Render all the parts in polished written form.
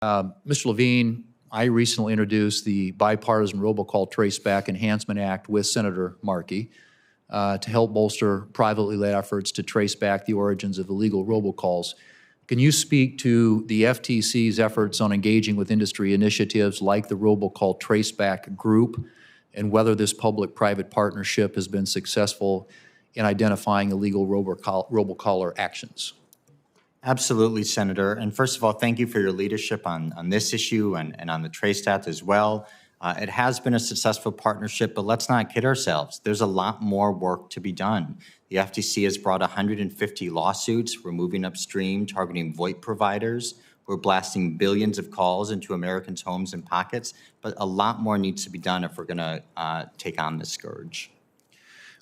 Mr. Levine, I recently introduced the bipartisan robocall traceback enhancement act with Senator Markey to help bolster privately led efforts to trace back the origins of illegal robocalls. Can you speak to the FTC's efforts on engaging with industry initiatives like the robocall traceback group and whether this public-private partnership has been successful in identifying illegal robocaller actions? Absolutely, Senator. And first of all, thank you for your leadership on this issue and on the trace stats as well. It has been a successful partnership, but let's not kid ourselves. There's a lot more work to be done. The FTC has brought 150 lawsuits. We're moving upstream, targeting VoIP providers. We're blasting billions of calls into Americans' homes and pockets, but a lot more needs to be done if we're going to take on this scourge.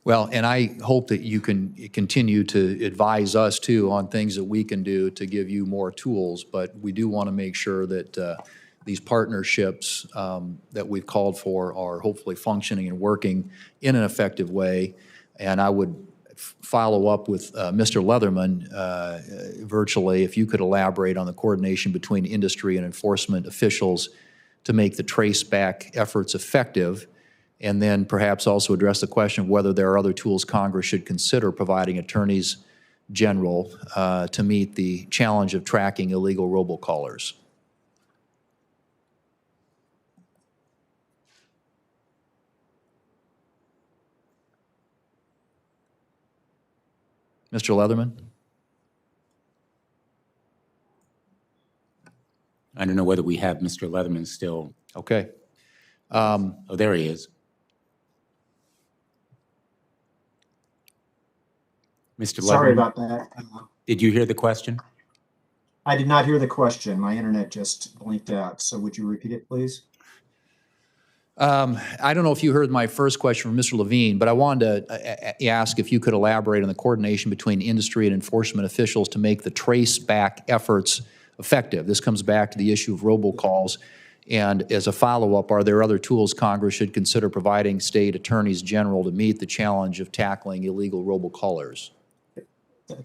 Well, and I hope that you can continue to advise us, too, on things that we can do to give you more tools, but we do want to make sure that these partnerships that we've called for are hopefully functioning and working in an effective way. And I would follow up with Mr. Leatherman virtually, if you could elaborate on the coordination between industry and enforcement officials to make the trace back efforts effective, and then perhaps also address the question of whether there are other tools Congress should consider providing attorneys general to meet the challenge of tracking illegal robocallers. Mr. Leatherman? I don't know whether we have Mr. Leatherman still. Okay. Oh, there he is. Mr. Leatherman. Sorry about that. Did you hear the question? I did not hear the question. My internet just blinked out. So would you repeat it, please? I don't know if you heard my first question from Mr. Levine, but I wanted to ask if you could elaborate on the coordination between industry and enforcement officials to make the trace back efforts effective. This comes back to the issue of robocalls. And as a follow-up, are there other tools Congress should consider providing state attorneys general to meet the challenge of tackling illegal robocallers?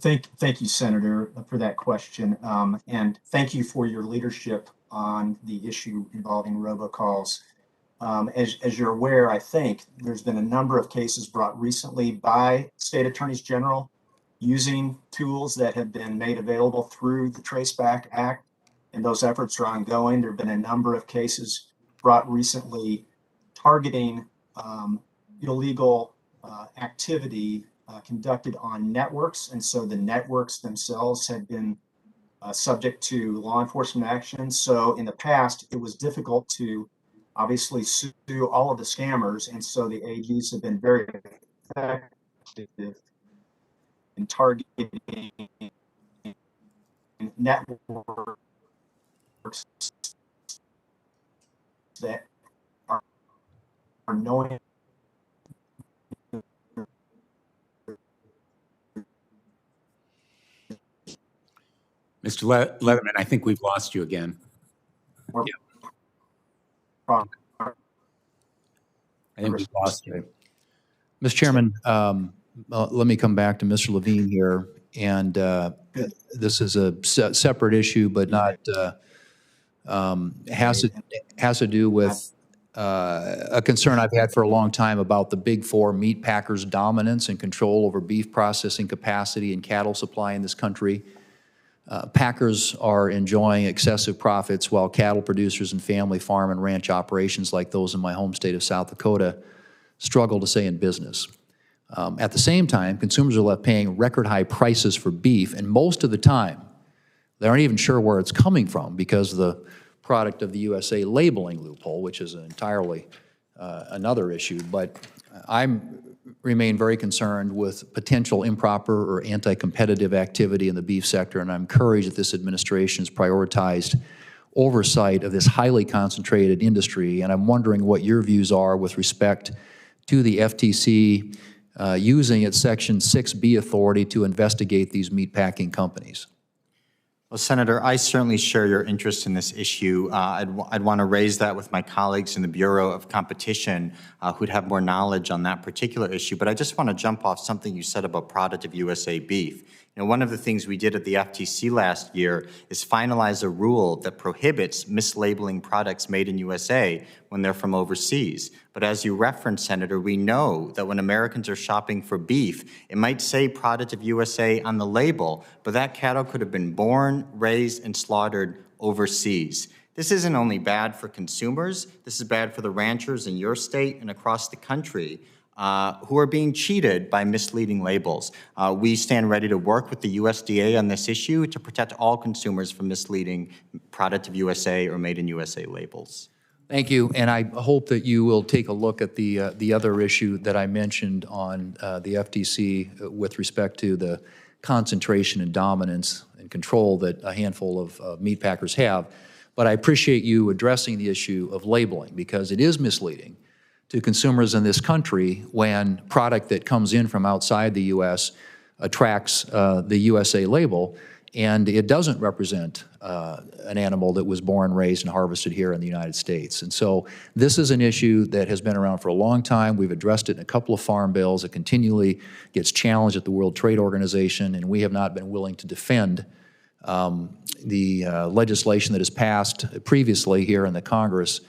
Thank you, Senator, for that question. And thank you for your leadership on the issue involving robocalls. As you're aware, I think there's been a number of cases brought recently by state attorneys general using tools that have been made available through the Traceback Act, and those efforts are ongoing. There have been a number of cases brought recently targeting illegal activity conducted on networks, and so the networks themselves had been subject to law enforcement action. So in the past, it was difficult to obviously sue all of the scammers, and so the AGs have been very effective in targeting networks that are knowing Mr. Leatherman, I think we've lost you again. or I think we've lost you. Mr. Chairman, let me come back to Mr. Levine here. And this is a separate issue, but not has to do with a concern I've had for a long time about the big four meat packers' dominance and control over beef processing capacity and cattle supply in this country. Packers are enjoying excessive profits while cattle producers and family farm and ranch operations like those in my home state of South Dakota struggle to stay in business. At the same time, consumers are left paying record high prices for beef, and most of the time, they aren't even sure where it's coming from because of the product of the USA labeling loophole, which is entirely another issue. But I remain very concerned with potential improper or anti-competitive activity in the beef sector, and I'm encouraged that this administration has prioritized oversight of this highly concentrated industry, and I'm wondering what your views are with respect to the FTC using its Section 6B authority to investigate these meatpacking companies. Well, Senator, I certainly share your interest in this issue. I'd want to raise that with my colleagues in the Bureau of Competition who'd have more knowledge on that particular issue. But I just want to jump off something you said about product of USA beef. One of the things we did at the FTC last year is finalize a rule that prohibits mislabeling products made in USA when they're from overseas. But as you referenced, Senator, we know that when Americans are shopping for beef, it might say product of USA on the label, but that cattle could have been born, raised, and slaughtered overseas. This isn't only bad for consumers, this is bad for the ranchers in your state and across the country who are being cheated by misleading labels. We stand ready to work with the USDA on this issue to protect all consumers from misleading product of USA or made in USA labels. Thank you, and I hope that you will take a look at the other issue that I mentioned on the FTC with respect to the concentration and dominance and control that a handful of meat packers have. But I appreciate you addressing the issue of labeling, because it is misleading to consumers in this country when product that comes in from outside the U.S. attracts the USA label, and it doesn't represent an animal that was born, raised, and harvested here in the United States. And so this is an issue that has been around for a long time. We've addressed it in a couple of farm bills. It continually gets challenged at the World Trade Organization, and we have not been willing to defend the legislation that has passed previously here in the Congress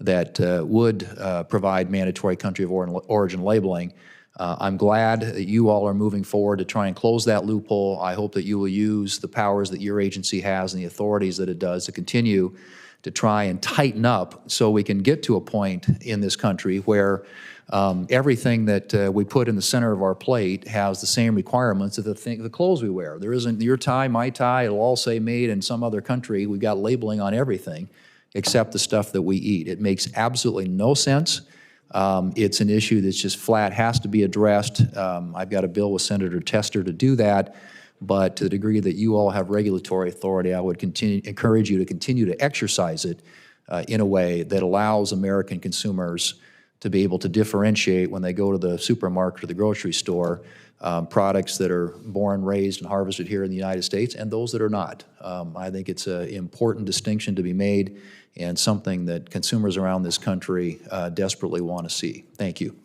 that would provide mandatory country of origin labeling. I'm glad that you all are moving forward to try and close that loophole. I hope that you will use the powers that your agency has and the authorities that it does to continue to try and tighten up so we can get to a point in this country where everything that we put in the center of our plate has the same requirements of the clothes we wear. There isn't your tie, my tie, it'll all say made in some other country. We've got labeling on everything except the stuff that we eat. It makes absolutely no sense. It's an issue that's just flat, has to be addressed. I've got a bill with Senator Tester to do that, but to the degree that you all have regulatory authority, I would encourage you to continue to exercise it in a way that allows American consumers to be able to differentiate when they go to the supermarket or the grocery store products that are born, raised, and harvested here in the United States and those that are not. I think it's an important distinction to be made and something that consumers around this country desperately want to see. Thank you.